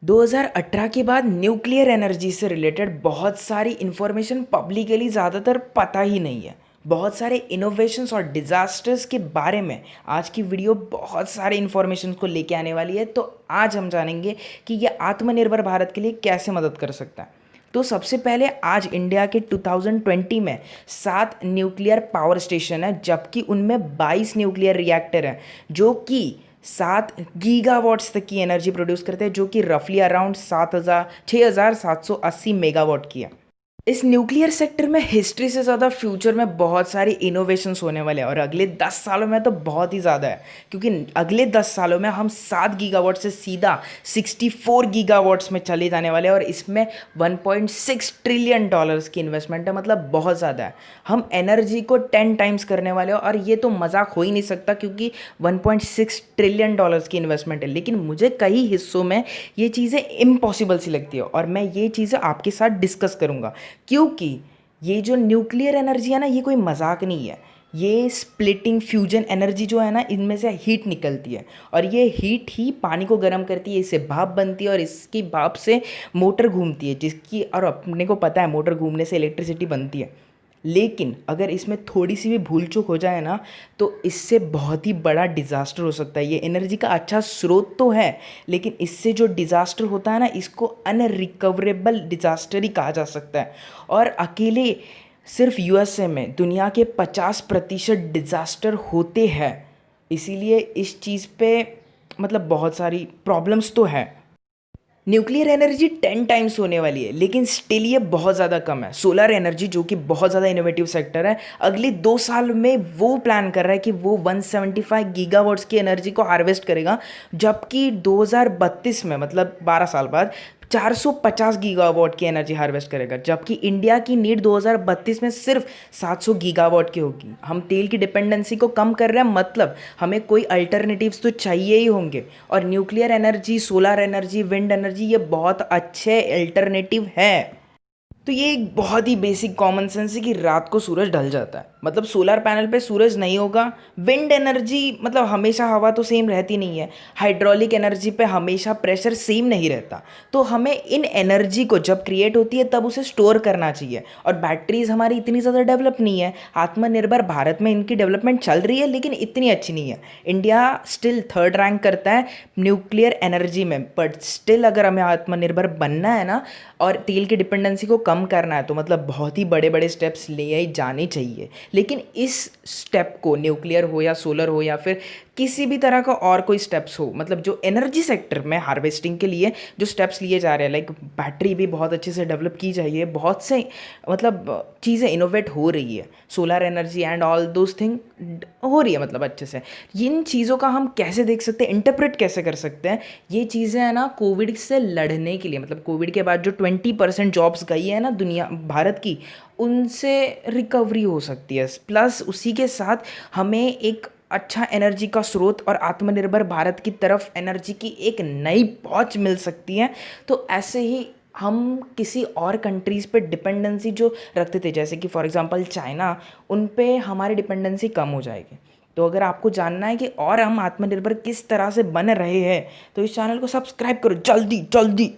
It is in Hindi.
2018 के बाद न्यूक्लियर एनर्जी से रिलेटेड बहुत सारी इन्फॉर्मेशन पब्लिकली ज़्यादातर पता ही नहीं है। बहुत सारे इनोवेशंस और डिज़ास्टर्स के बारे में आज की वीडियो बहुत सारे इन्फॉर्मेशन को लेके आने वाली है। तो आज हम जानेंगे कि ये आत्मनिर्भर भारत के लिए कैसे मदद कर सकता है। तो सबसे पहले आज इंडिया के 2020 में 7 न्यूक्लियर पावर स्टेशन है, जबकि उनमें 22 न्यूक्लियर रिएक्टर हैं जो कि 7 गीगावाट्स तक की एनर्जी प्रोड्यूस करते हैं, जो कि रफली अराउंड 6,780 मेगावाट की है। इस न्यूक्लियर सेक्टर में हिस्ट्री से ज़्यादा फ्यूचर में बहुत सारी इनोवेशंस होने वाले हैं, और अगले 10 सालों में तो बहुत ही ज़्यादा है, क्योंकि अगले 10 सालों में हम 7 गीगावाट से सीधा 64 गीगावाट्स में चले जाने वाले हैं, और इसमें $1.6 ट्रिलियन की इन्वेस्टमेंट है, मतलब बहुत ज़्यादा है। हम एनर्जी को 10 टाइम्स करने वाले हैं, और ये तो मजाक हो ही नहीं सकता, क्योंकि $1.6 ट्रिलियन की इन्वेस्टमेंट है। लेकिन मुझे कई हिस्सों में ये चीज़ें इम्पॉसिबल सी लगती है, और मैं ये चीज़ें आपके साथ डिस्कस करूँगा, क्योंकि ये जो न्यूक्लियर एनर्जी है ना, ये कोई मजाक नहीं है। ये स्प्लिटिंग फ्यूजन एनर्जी जो है ना, इनमें से हीट निकलती है, और ये हीट ही पानी को गर्म करती है, इससे भाप बनती है, और इसकी भाप से मोटर घूमती है, जिसकी और अपने को पता है मोटर घूमने से इलेक्ट्रिसिटी बनती है। लेकिन अगर इसमें थोड़ी सी भी भूल चूक हो जाए ना, तो इससे बहुत ही बड़ा डिज़ास्टर हो सकता है। ये एनर्जी का अच्छा स्रोत तो है, लेकिन इससे जो डिज़ास्टर होता है ना, इसको अनरिकवरेबल डिज़ास्टर ही कहा जा सकता है। और अकेले सिर्फ यूएसए में दुनिया के 50% डिज़ास्टर होते हैं। इसीलिए इस चीज़ पे मतलब बहुत सारी प्रॉब्लम्स तो है। न्यूक्लियर एनर्जी 10 टाइम्स होने वाली है, लेकिन स्टिल ये बहुत ज़्यादा कम है। सोलर एनर्जी, जो कि बहुत ज़्यादा इनोवेटिव सेक्टर है, अगले 2 साल में वो प्लान कर रहा है कि वो 175 गीगावाट्स की एनर्जी को हार्वेस्ट करेगा, जबकि 2032 में, मतलब 12 साल बाद, 450 गीगावाट की एनर्जी हार्वेस्ट करेगा। जबकि इंडिया की नीड 2032 में सिर्फ 700 गीगावाट की होगी। हम तेल की डिपेंडेंसी को कम कर रहे हैं, मतलब हमें कोई अल्टरनेटिव्स तो चाहिए ही होंगे, और nuclear energy, solar energy, wind energy ये बहुत अच्छे अल्टरनेटिव है। तो ये एक बहुत ही बेसिक कॉमन सेंस है कि रात को सूरज ढल जाता है, मतलब सोलर पैनल पे सूरज नहीं होगा। विंड एनर्जी मतलब हमेशा हवा तो सेम रहती नहीं है। हाइड्रोलिक एनर्जी पे हमेशा प्रेशर सेम नहीं रहता। तो हमें इन एनर्जी को जब क्रिएट होती है तब उसे स्टोर करना चाहिए, और बैटरीज हमारी इतनी ज़्यादा डेवलप नहीं है। आत्मनिर्भर भारत में इनकी डेवलपमेंट चल रही है, लेकिन इतनी अच्छी नहीं है। इंडिया स्टिल 3rd रैंक करता है न्यूक्लियर एनर्जी में, बट स्टिल अगर हमें आत्मनिर्भर बनना है ना, और तेल की डिपेंडेंसी को कम करना है, तो मतलब बहुत ही बड़े बड़े स्टेप्स लिए जाने चाहिए। लेकिन इस स्टेप को, न्यूक्लियर हो या सोलर हो या फिर किसी भी तरह का और कोई स्टेप्स हो, मतलब जो एनर्जी सेक्टर में हार्वेस्टिंग के लिए जो स्टेप्स लिए जा रहे हैं, लाइक बैटरी भी बहुत अच्छे से डेवलप की जाइए, बहुत से मतलब चीज़ें इनोवेट हो रही है, solar energy and all those thing हो रही है, मतलब अच्छे से। इन चीज़ों का हम कैसे देख सकते हैं, इंटरप्रेट कैसे कर सकते हैं, ये चीज़ें है ना, कोविड से लड़ने के लिए, मतलब कोविड के बाद जो 20% जॉब्स गई है ना दुनिया भारत की, उनसे रिकवरी हो सकती है। प्लस उसी के साथ हमें एक अच्छा एनर्जी का स्रोत और आत्मनिर्भर भारत की तरफ एनर्जी की एक नई पहुंच मिल सकती है। तो ऐसे ही हम किसी और कंट्रीज़ पे डिपेंडेंसी जो रखते थे, जैसे कि फॉर एग्जांपल चाइना, उन पे हमारी डिपेंडेंसी कम हो जाएगी। तो अगर आपको जानना है कि और हम आत्मनिर्भर किस तरह से बन रहे हैं, तो इस चैनल को सब्सक्राइब करो जल्दी जल्दी।